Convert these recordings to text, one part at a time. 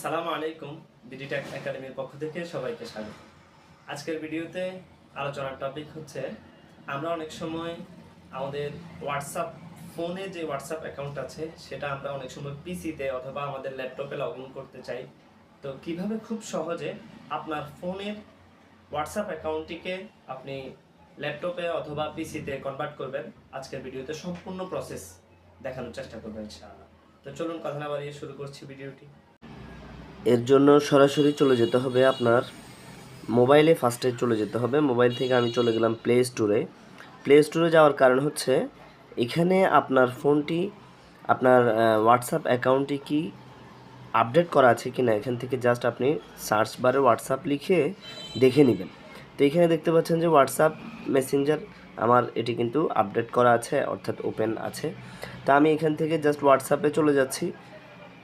আসসালামু আলাইকুম। বিডিটেক একাডেমির পক্ষ থেকে সবাইকে স্বাগত। আজকের ভিডিওতে আলোচনার টপিক হচ্ছে আমরা অনেক সময় আমাদের হোয়াটসঅ্যাপ ফোনে যে হোয়াটসঅ্যাপ অ্যাকাউন্ট আছে সেটা আমরা অনেক সময় পিসিতে অথবা আমাদের ল্যাপটপে লগ ইন করতে চাই। তো কিভাবে খুব সহজে আপনার ফোনের হোয়াটসঅ্যাপ অ্যাকাউন্টটিকে আপনি ল্যাপটপে অথবা পিসিতে কনভার্ট করবেন, আজকের ভিডিওতে সম্পূর্ণ প্রসেস দেখানোর চেষ্টা করবেন ইনশাআল্লাহ। তো চলুন কথা না বাড়িয়ে শুরু করছি ভিডিওটি। এর জন্য সরাসরি চলে যেতে হবে আপনার মোবাইলে। ফার্স্টে চলে যেতে হবে, মোবাইল থেকে আমি চলে গেলাম প্লে স্টোরে যাওয়ার কারণ হচ্ছে এখানে আপনার ফোনটি আপনার হোয়াটসঅ্যাপ অ্যাকাউন্টটি কি আপডেট করা আছে কি না এখান থেকে জাস্ট আপনি সার্চ বারে হোয়াটসঅ্যাপ লিখে দেখে নেবেন। তো এখানে দেখতে পাচ্ছেন যে হোয়াটসঅ্যাপ মেসেঞ্জার আমার এটি কিন্তু আপডেট করা আছে, অর্থাৎ ওপেন আছে। তো আমি এখান থেকে জাস্ট হোয়াটসঅ্যাপে চলে যাচ্ছি,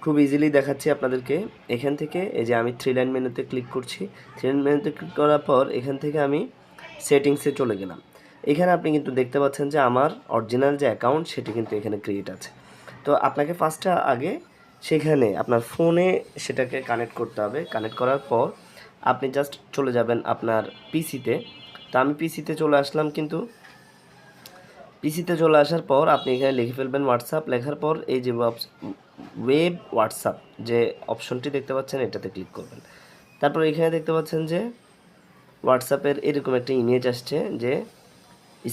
খুব ইজিলি দেখাচ্ছি আপনাদেরকে। এখান থেকে এই যে আমি থ্রি লাইন মেনুতে ক্লিক করছি, থ্রি লাইন মেনুতে ক্লিক করার পর এখান থেকে আমি সেটিংসে চলে গেলাম। এখানে আপনি কিন্তু দেখতে পাচ্ছেন যে আমার অরিজিনাল যে অ্যাকাউন্ট সেটি কিন্তু এখানে ক্রিয়েট আছে। তো আপনাকে ফার্স্টে আগে সেখানে আপনার ফোনে সেটাকে কানেক্ট করতে হবে। কানেক্ট করার পর আপনি জাস্ট চলে যাবেন আপনার পিসিতে। তো আমি পিসিতে চলে আসলাম, কিন্তু পিসিতে চলে আসার পর আপনি এখানে লিখে ফেলবেন হোয়াটসঅ্যাপ। লেখার পর এই যে ওয়েব হোয়াটসঅ্যাপ যে অপশনটি দেখতে পাচ্ছেন এটাতে ক্লিক করবেন। তারপর এখানে দেখতে পাচ্ছেন যে হোয়াটসঅ্যাপের এরকম একটা ইমেজ আসছে যে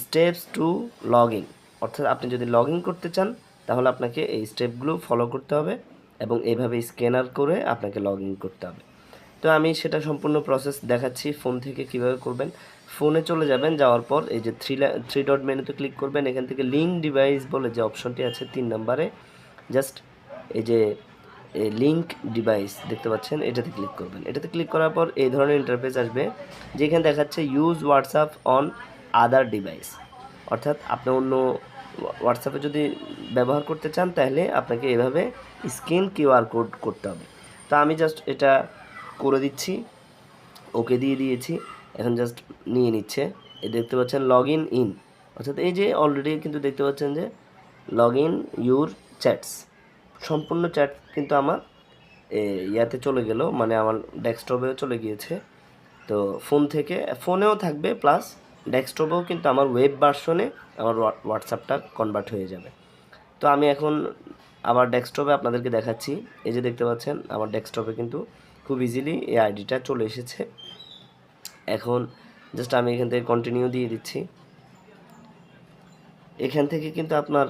স্টেপস টু লগ ইন, অর্থাৎ আপনি যদি লগ ইন করতে চান তাহলে আপনাকে এই স্টেপগুলো ফলো করতে হবে এবং এইভাবে স্ক্যানার করে আপনাকে লগ ইন করতে হবে। তো আমি সেটা সম্পূর্ণ প্রসেস দেখাচ্ছি ফোন থেকে কিভাবে করবেন। ফোনে চলে যাবেন, যাওয়ার পর এই যে থ্রি ডট মেনুতে ক্লিক করবেন। এখান থেকে লিঙ্ক ডিভাইস বলে যে অপশনটি আছে 3 নম্বরে, জাস্ট এই যে লিঙ্ক ডিভাইস দেখতে পাচ্ছেন এটাতে ক্লিক করবেন। এটাতে ক্লিক করার পর এই ধরনের ইন্টারফেস আসবে, যেখানে দেখাচ্ছে use WhatsApp on other device, অর্থাৎ আপনি অন্য হোয়াটসঅ্যাপে যদি ব্যবহার করতে চান তাহলে আপনাকে এভাবে স্ক্যান কিউআর কোড করতে হবে। তো আমি জাস্ট এটা করে দিচ্ছি, ওকে দিয়ে দিয়েছি। এখন জাস্ট নিয়ে নিচ্ছে। এই দেখতে পাচ্ছেন লগ ইন, অর্থাৎ এই যে অলরেডি কিন্তু দেখতে পাচ্ছেন যে লগ ইন ইউর চ্যাটস, সম্পূর্ণ চ্যাট কিন্তু আমার ইয়াতে চলে গেল, মানে আমার ডেস্কটপেও চলে গিয়েছে। তো ফোন থেকে ফোনেও থাকবে, প্লাস ডেস্কটপেও কিন্তু আমার ওয়েব ভার্সনে আমার হোয়াটসঅ্যাপটা কনভার্ট হয়ে যাবে। তো আমি এখন আবার ডেস্কটপে আপনাদেরকে দেখাচ্ছি। এই যে দেখতে পাচ্ছেন আমার ডেস্কটপে কিন্তু খুব ইজিলি এই আইডিটা চলে এসেছে। এখন জাস্ট আমি এখান থেকে কন্টিনিউ দিয়ে দিচ্ছি। এখান থেকে কিন্তু আপনার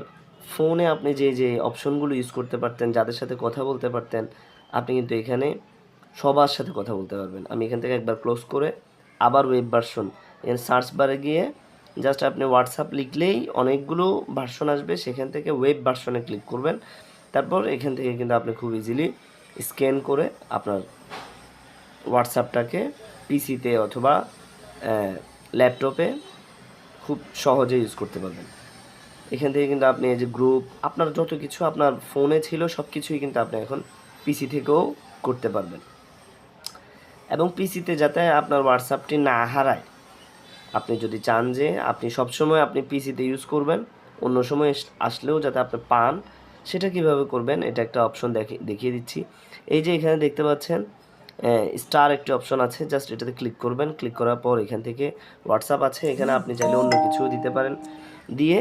ফোনে আপনি যে অপশনগুলো ইউজ করতে পারতেন, যাদের সাথে কথা বলতে পারতেন, আপনি কিন্তু এখানে সবার সাথে কথা বলতে পারবেন। আমি এখান থেকে একবার ক্লোজ করে আবার ওয়েব ভার্সন, এখানে সার্চ বারে গিয়ে জাস্ট আপনি হোয়াটসঅ্যাপ লিখলেই অনেকগুলো ভার্সন আসবে, সেখান থেকে ওয়েব ভার্সনে ক্লিক করবেন। তারপর এখান থেকে কিন্তু আপনি খুব ইজিলি স্ক্যান করে আপনার হোয়াটসঅ্যাপটাকে পিসিতে অথবা ল্যাপটপে খুব সহজে ইউজ করতে পারবেন। এখান থেকে কিন্তু আপনি এই যে গ্রুপ, আপনার যত কিছু আপনার ফোনে ছিল সব কিছুই কিন্তু আপনি এখন পিসি থেকেও করতে পারবেন। এবং পিসিতে যাতে আপনার হোয়াটসঅ্যাপটি না হারায়, আপনি যদি চান যে আপনি সবসময় আপনি পিসিতে ইউজ করবেন, অন্য সময় আসলেও যাতে আপনি পান, সেটা কিভাবে করবেন এটা একটা অপশন দেখিয়ে দিচ্ছি। এই যে এখানে দেখতে পাচ্ছেন স্টার একটি অপশন আছে, জাস্ট এটাতে ক্লিক করবেন। ক্লিক করার পর এখান থেকে হোয়াটসঅ্যাপ আছে, এখানে আপনি চাইলে অন্য কিছুও দিতে পারেন। দিয়ে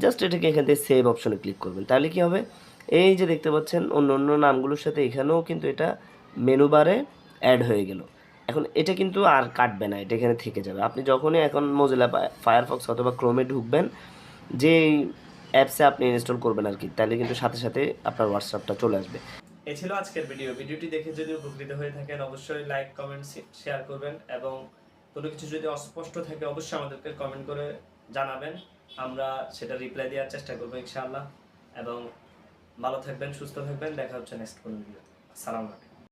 জাস্ট এটাকে এখান থেকে সেভ অপশনে ক্লিক করবেন। তাহলে কি হবে, এই যে দেখতে পাচ্ছেন অন্য অন্য নামগুলোর সাথে এখানেও কিন্তু এটা মেনু বারে অ্যাড হয়ে গেল। এখন এটা কিন্তু আর কাটবে না, এটা এখানে থেকে যাবে। আপনি যখনই এখন মোজিলা ফায়ারফক্স অথবা ক্রোমে ঢুকবেন, যে অ্যাপসে আপনি ইনস্টল করবেন আর কি, তাহলে কিন্তু সাথে সাথে আপনার হোয়াটসঅ্যাপটা চলে আসবে। এই ছিল আজকের ভিডিওটি দেখে যদি উপকৃত হয়ে থাকেন অবশ্যই লাইক, কমেন্ট, শেয়ার করবেন এবং কোনো কিছু যদি অস্পষ্ট থাকে অবশ্যই আমাদেরকে কমেন্ট করে জানাবেন, আমরা সেটা রিপ্লাই দেওয়ার চেষ্টা করবো ইনশাআল্লাহ। এবং ভালো থাকবেন, সুস্থ থাকবেন, দেখা হচ্ছে নেক্সট কোনো ভিডিও। আসসালামু আলাইকুম।